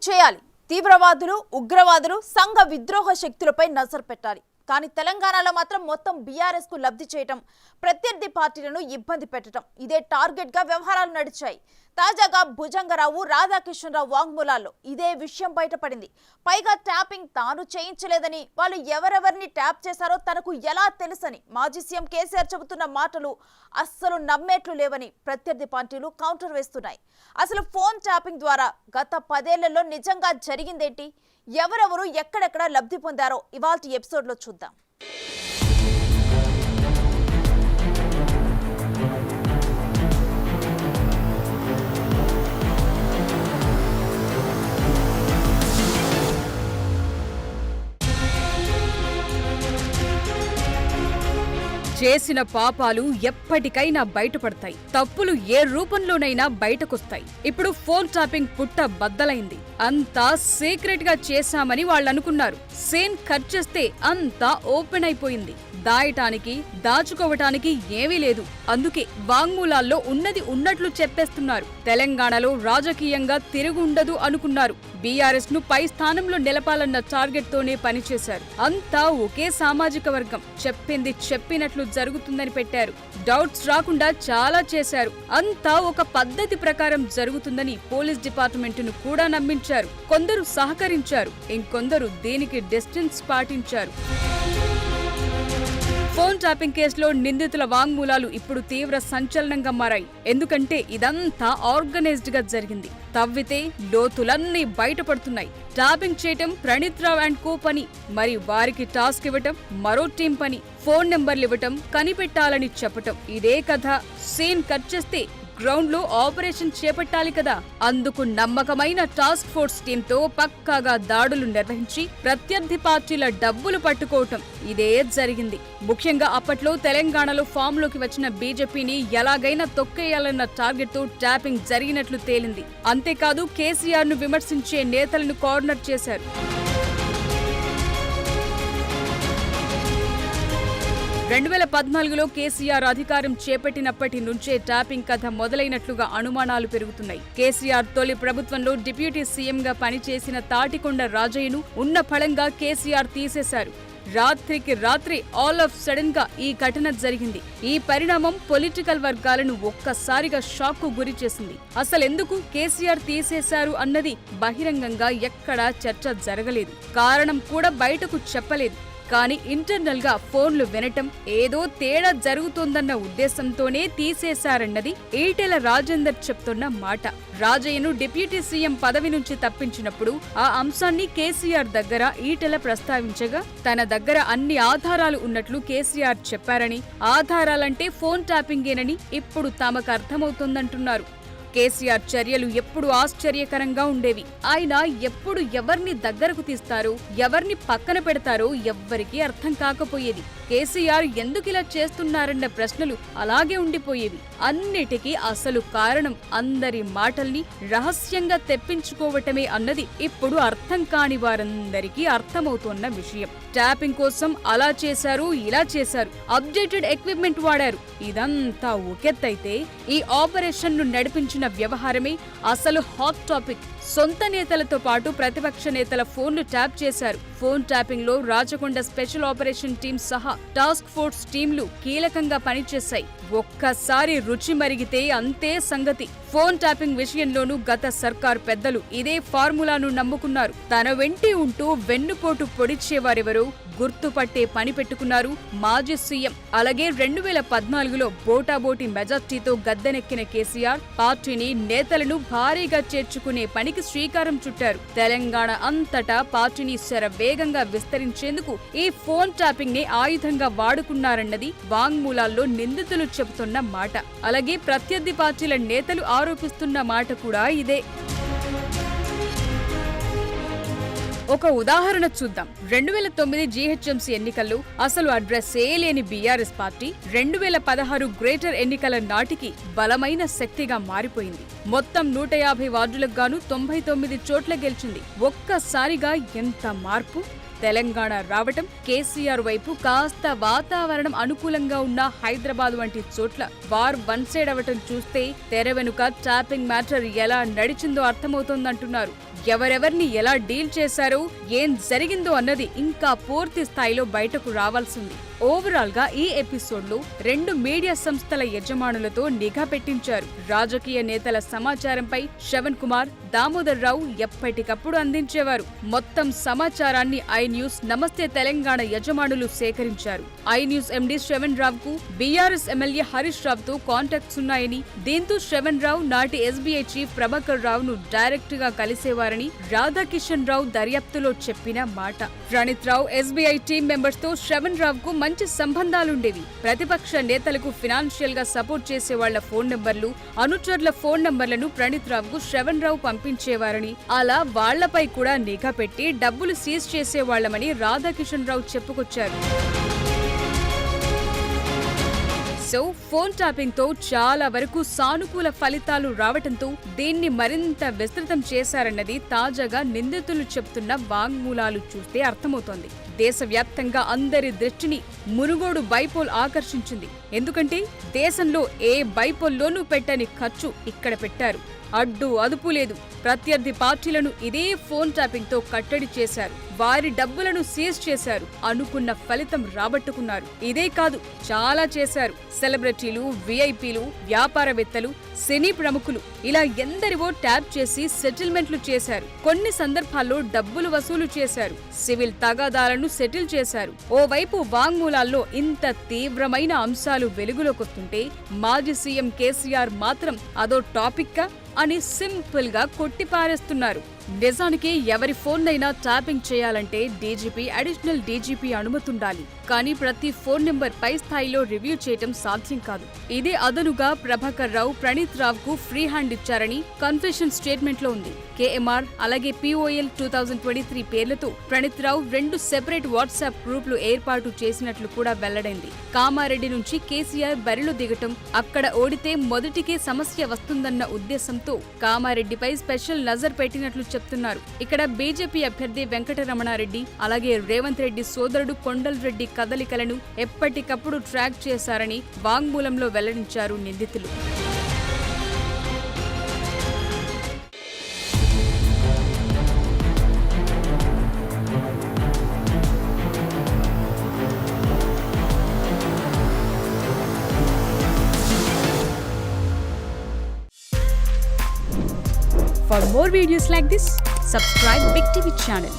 Tapping చేయాలి. తీవ్రవాదులు, ఉగ్రవాదులు, సంఘ విద్రోహ శక్తులపై నజర్ పెట్టాలి. కానీ తెలంగాణలో మాత్రం మొత్తం బీఆర్ఎస్ కు లబ్ధి చేయటం, ప్రత్యర్థి పార్టీలను ఇబ్బంది పెట్టడం ఇదే టార్గెట్ గా వ్యవహారాలు నడిచాయి. తాజాగా భుజంగరావు, రాధాకిషన్రావు వాంగ్మూలాల్లో ఇదే విషయం బయటపడింది. పైగా ట్యాపింగ్ తాను చేయించలేదని, వాళ్ళు ఎవరెవరిని ట్యాప్ చేశారో తనకు ఎలా తెలుసని మాజీ సీఎం కేసీఆర్ చెబుతున్న మాటలు అస్సలు నమ్మేట్లు లేవని ప్రత్యర్థి పార్టీలు కౌంటర్ వేస్తున్నాయి. అసలు ఫోన్ ట్యాపింగ్ ద్వారా గత 10 ఏళ్లలో నిజంగా జరిగిందేంటి, ఎవరెవరు ఎక్కడెక్కడ లబ్ధి పొందారో ఇవాల్టి ఎపిసోడ్లో చూద్దాం. చేసిన పాపాలు ఎప్పటికైనా బయటపడతాయి. తప్పులు ఏ రూపంలోనైనా బయటకొస్తాయి. ఇప్పుడు ఫోన్ ట్యాపింగ్ పుట్ట బద్దలైంది. అంతా సీక్రెట్ గా చేశామని వాళ్ళనుకున్నారు. సీన్ కట్ చేస్తే అంతా ఓపెన్ అయిపోయింది. దాయటానికి, దాచుకోవటానికి ఏమీ లేదు. అందుకే వాంగ్మూలాల్లో ఉన్నది ఉన్నట్లు చెప్పేస్తున్నారు. తెలంగాణలో రాజకీయంగా తిరుగుండదు అనుకున్నారు. బీఆర్ఎస్ ను పై స్థానంలో నిలపాలన్న టార్గెట్ తోనే పనిచేశారు. అంతా ఒకే సామాజిక వర్గం, చెప్పింది చెప్పినట్లు జరుగుతుందని పెట్టారు. డౌట్స్ రాకుండా చాలా చేశారు. అంతా ఒక పద్ధతి ప్రకారం జరుగుతుందని పోలీస్ డిపార్ట్మెంట్ను కూడా నమ్మించారు. కొందరు సహకరించారు, ఇంకొందరు దీనికి డిస్టెన్స్ పాటించారు. ఫోన్ ట్యాపింగ్ కేసులో నిందితుల వాంగ్మూలాలు ఇప్పుడు తీవ్ర సంచలనంగా మారాయి. ఎందుకంటే ఇదంతా ఆర్గనైజ్డ్ గా జరిగింది. తవ్వితే లోతులన్నీ బయటపడుతున్నాయి. ట్యాపింగ్ చేయటం ప్రణీత్ రావు అండ్ కో పని. మరి వారికి టాస్క్ ఇవ్వటం మరో టీం పని. ఫోన్ నెంబర్లు ఇవ్వటం, కనిపెట్టాలని చెప్పటం ఇదే కథ. సీన్ కట్ చేస్తే గ్రౌండ్ లో ఆపరేషన్ చేపట్టాలి కదా. అందుకు నమ్మకమైన టాస్క్ ఫోర్స్ టీంతో పక్కాగా దాడులు నిర్వహించి ప్రత్యర్థి పార్టీల డబ్బులు పట్టుకోవటం ఇదే జరిగింది. ముఖ్యంగా అప్పట్లో తెలంగాణలో ఫామ్ లోకి వచ్చిన బీజేపీని ఎలాగైనా తొక్కేయాలన్న టార్గెట్ తో ట్యాపింగ్ జరిగినట్లు తేలింది. అంతేకాదు కేసీఆర్ ను విమర్శించే నేతలను కార్నర్ చేశారు. 2014లో కేసీఆర్ అధికారం చేపట్టినప్పటి నుంచే ట్యాపింగ్ కథ మొదలైనట్లుగా అనుమానాలు పెరుగుతున్నాయి. కేసీఆర్ తొలి ప్రభుత్వంలో డిప్యూటీ సీఎంగా పనిచేసిన తాటికొండ రాజయ్యను ఉన్న ఫలంగా కేసీఆర్ తీసేశారు. రాత్రికి రాత్రి ఆల్ ఆఫ్ సడన్ గా ఈ ఘటన జరిగింది. ఈ పరిణామం పొలిటికల్ వర్గాలను ఒక్కసారిగా షాక్ కు గురి చేసింది. అసలెందుకు కేసీఆర్ తీసేశారు అన్నది బహిరంగంగా ఎక్కడా చర్చ జరగలేదు. కారణం కూడా బయటకు చెప్పలేదు. కానీ ఇంటర్నల్ గా ఫోన్లు వినటం, ఏదో తేడా జరుగుతోందన్న ఉద్దేశంతోనే తీసేశారన్నది ఈటెల రాజేందర్ చెప్తున్న మాట. రాజయ్యను డిప్యూటీ సీఎం పదవి నుంచి తప్పించినప్పుడు ఆ అంశాన్ని కేసీఆర్ దగ్గర ఈటెల ప్రస్తావించగా తన దగ్గర అన్ని ఆధారాలు ఉన్నట్లు కేసీఆర్ చెప్పారని, ఆధారాలంటే ఫోన్ ట్యాపింగేనని ఇప్పుడు తమకు అర్థమవుతోందంటున్నారు. కేసీఆర్ చర్యలు ఎప్పుడు ఆశ్చర్యకరంగా ఉండేవి. ఆయన ఎప్పుడు ఎవరిని దగ్గరకు తీస్తారో, ఎవరిని పక్కన పెడతారో ఎవ్వరికీ అర్థం కాకపోయేది. కేసీఆర్ ఎందుకిలా చేస్తున్నారన్న ప్రశ్నలు అలాగే ఉండిపోయేవి. అన్నిటికీ అసలు కారణం అందరి మాటల్ని రహస్యంగా తెప్పించుకోవటమే అన్నది ఇప్పుడు అర్థం కాని వారందరికీ అర్థమవుతోన్న విషయం. ట్యాపింగ్ కోసం అలా చేశారు, ఇలా చేశారు, అప్డేటెడ్ ఎక్విప్మెంట్ వాడారు. ఇదంతా ఒకెత్తైతే ఈ ఆపరేషన్ ను నడిపించిన వ్యవహారమే అసలు హాట్ టాపిక్. సొంత నేతలతో పాటు ప్రతిపక్ష నేతల ఫోన్లు ట్యాప్ చేశారు. ఫోన్ ట్యాపింగ్ లో రాచకొండ స్పెషల్ ఆపరేషన్ టీం సహా టాస్క్ ఫోర్స్ టీంలు కీలకంగా పనిచేశాయి. ఒక్కసారి రుచి మరిగితే అంతే సంగతి. ఫోన్ ట్యాపింగ్ విషయంలోనూ గత సర్కార్ పెద్దలు ఇదే ఫార్ములాను నమ్ముకున్నారు. తన వెంటి ఉంటూ వెన్నుపోటు పొడిచేవారెవరో గుర్తుపట్టే పని పెట్టుకున్నారు మాజీ సీఎం. అలాగే 2014లో బోటాబోటి మెజార్టీతో గద్దెనెక్కిన కేసీఆర్ పార్టీని, నేతలను భారీగా చేర్చుకునే పనికి శ్రీకారం చుట్టారు. తెలంగాణ అంతటా పార్టీని శరవేగంగా విస్తరించేందుకు ఈ ఫోన్ ట్యాపింగ్ ని ఆయుధంగా వాడుకున్నారన్నది వాంగ్మూలాల్లో నిందితులు చెబుతున్న మాట. అలాగే ప్రత్యర్థి పార్టీల నేతలు ఆరోపిస్తున్న మాట కూడా ఇదే. ఒక ఉదాహరణ చూద్దాం. 2009 జీహెచ్ఎంసీ ఎన్నికల్లో అసలు అడ్రస్సే లేని బీఆర్ఎస్ పార్టీ 2016 గ్రేటర్ ఎన్నికల నాటికి బలమైన శక్తిగా మారిపోయింది. మొత్తం 150 వార్డులకు గాను 99 చోట్ల గెలిచింది. ఒక్కసారిగా ఎంత మార్పు! తెలంగాణ రావటం, కేసీఆర్ వైపు కాస్త వాతావరణం అనుకూలంగా ఉన్న హైదరాబాద్ వంటి చోట్ల వార్ వన్ సైడ్ అవటం చూస్తే తెర వెనుక ట్యాపింగ్ మ్యాటర్ ఎలా నడిచిందో అర్థమవుతోందంటున్నారు. ఎవరెవర్ని ఎలా డీల్ చేశారో, ఏం జరిగిందో అన్నది ఇంకా పూర్తి స్థాయిలో బయటకు రావాల్సింది. ఓవరాల్ గా ఈ ఎపిసోడ్ లో 2 మీడియా సంస్థల యజమానులతో నిఘా పెట్టించారు. రాజకీయ నేతల సమాచారంపై శ్రవణ్ కుమార్, దామోదర్ రావు ఎప్పటికప్పుడు అందించేవారు. మొత్తం సమాచారాన్ని ఐ న్యూస్ నమస్తే తెలంగాణ యజమానులు సేకరించారు. ఐ న్యూస్ ఎండీ శ్రవణ్ రావుకు బీఆర్ఎస్ ఎమ్మెల్యే హరీష్ రావుతో కాంటాక్ట్స్ ఉన్నాయని, దీంతో శ్రవణ్ రావు నాటి ఎస్బీఐ చీఫ్ ప్రభాకర్ రావును డైరెక్ట్ గా కలిసేవారని రాధాకిషన్ రావు దర్యాప్తులో చెప్పిన మాట. ప్రణీత్ రావు ఎస్బీఐ టీం మెంబర్స్ తో శ్రవణ్ రావుకు మంచి సంబంధాలుండేవి. ప్రతిపక్ష నేతలకు ఫినాన్షియల్ గా సపోర్ట్ చేసే వాళ్ల ఫోన్ నంబర్లు, అనుచరుల ఫోన్ నంబర్లను ప్రణీత్ రావుకు శ్రవణ్ రావు పంపించేవారని, అలా వాళ్లపై కూడా నిఘా పెట్టి డబ్బులు సీజ్ చేసేవాళ్లమని రాధాకిషన్ రావు చెప్పుకొచ్చారు. సో ఫోన్ ట్యాపింగ్ తో చాలా వరకు సానుకూల ఫలితాలు రావటంతో దీన్ని మరింత విస్తృతం చేశారన్నది తాజాగా నిందితులు చెప్తున్న వాంగ్మూలాలు చూస్తే అర్థమవుతోంది. దేశవ్యాప్తంగా అందరి దృష్టిని మునుగోడు బైపోల్ ఆకర్షించింది. ఎందుకంటే దేశంలో ఏ బైపోల్లోనూ పెట్టని ఖర్చు ఇక్కడ పెట్టారు. అడ్డు అదుపు లేదు. ప్రత్యర్థి పార్టీలను ఇదే ఫోన్ ట్యాపింగ్ తో కట్టడి చేశారు. వారి డబ్బులను సీజ్ చేశారు. అనుకున్న ఫలితం రాబట్టుకున్నారు. ఇదే కాదు, చాలా చేశారు. సెలబ్రిటీలు, విఐపీలు, వ్యాపారవేత్తలు, సినీ ప్రముఖులు ఇలా ఎందరివో ట్యాప్ చేసి సెటిల్మెంట్లు చేశారు. కొన్ని సందర్భాల్లో డబ్బులు వసూలు చేశారు. సివిల్ తగాదాలను సెటిల్ చేశారు. ఓవైపు వాంగ్మూలాల్లో ఇంత తీవ్రమైన అంశాలు వెలుగులోకొస్తుంటే మాజీ సీఎం కేసీఆర్ మాత్రం అదో టాపిక్కా అని సింపుల్ గా కొట్టిపారేస్తున్నారు. నిజానికి ఎవరి ఫోన్నైనా ట్యాపింగ్ చేయాలంటే డీజీపీ, అడిషనల్ డీజీపీ అనుమతుండాలి. కానీ ప్రతి ఫోన్ నెంబర్ పై స్థాయిలో రివ్యూ చేయటం సాధ్యం కాదు. ఇదే అదనుగా ప్రభాకర్ రావు ప్రణీత్ రావుకు ఫ్రీ హ్యాండ్ ఇచ్చారని కన్ఫెషన్ స్టేట్మెంట్ లో ఉంది. కేఎంఆర్ అలాగే POL 2023 పేర్లతో ప్రణీత్ రావు 2 సెపరేట్ వాట్సాప్ గ్రూపులు ఏర్పాటు చేసినట్లు కూడా వెల్లడైంది. కామారెడ్డి నుంచి కేసీఆర్ బరిలో దిగటం, అక్కడ ఓడితే మొదటికే సమస్య వస్తుందన్న ఉద్దేశంతో కామారెడ్డిపై స్పెషల్ నజర్ పెట్టినట్లు చెప్తున్నారు. ఇక్కడ బీజేపీ అభ్యర్థి వెంకటరమణారెడ్డి అలాగే రేవంత్ రెడ్డి సోదరుడు కొండల్ రెడ్డి కదలికలను ఎప్పటికప్పుడు ట్రాక్ చేశారని వాంగ్మూలంలో వెల్లడించారు నిందితులు. For more videos like this, subscribe Big TV channel.